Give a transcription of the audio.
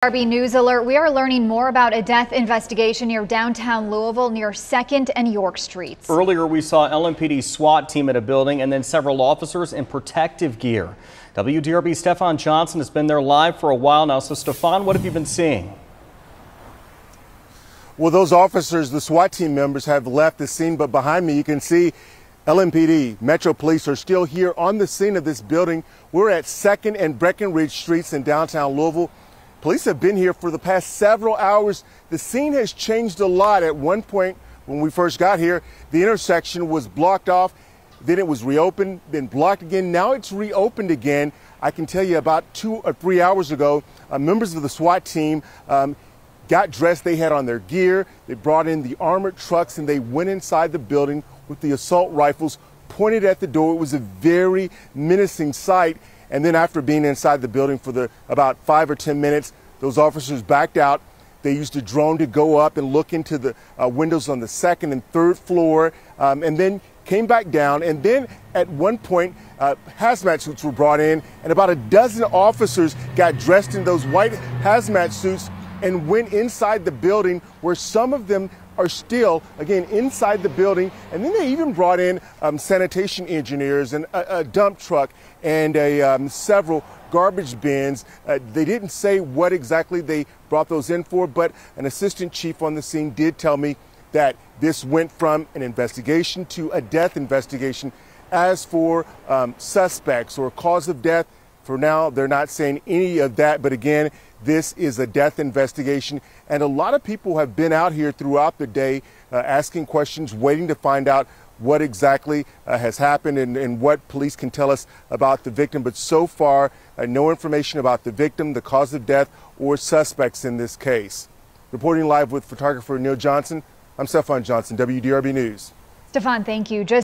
RB News Alert. We are learning more about a death investigation near downtown Louisville near 2nd and York Streets. Earlier we saw LMPD SWAT team at a building and then several officers in protective gear. WDRB Stefan Johnson has been there live for a while now. So Stefan, what have you been seeing? Well, those officers, the SWAT team members, have left the scene, but behind me you can see LMPD, Metro Police are still here on the scene of this building. We're at 2nd and Breckenridge Streets in downtown Louisville. Police have been here for the past several hours. The scene has changed a lot. At one point, when we first got here, the intersection was blocked off. Then it was reopened, then blocked again. Now it's reopened again. I can tell you about 2 or 3 hours ago, members of the SWAT team got dressed. They had on their gear. They brought in the armored trucks and they went inside the building with the assault rifles pointed at the door. It was a very menacing sight. And then after being inside the building for about 5 or 10 minutes, those officers backed out. They used a drone to go up and look into the windows on the 2nd and 3rd floor, and then came back down. And then at one point, hazmat suits were brought in, and about a dozen officers got dressed in those white hazmat suits and went inside the building, where some of them are still, again, inside the building. And then they even brought in sanitation engineers and a dump truck and several garbage bins. They didn't say what exactly they brought those in for, but an assistant chief on the scene did tell me that this went from an investigation to a death investigation. As for suspects or cause of death, for now, they're not saying any of that. But again, this is a death investigation. And a lot of people have been out here throughout the day asking questions, waiting to find out what exactly has happened and what police can tell us about the victim. But so far, no information about the victim, the cause of death, or suspects in this case. Reporting live with photographer Neil Johnson, I'm Stefan Johnson, WDRB News. Stefan, thank you.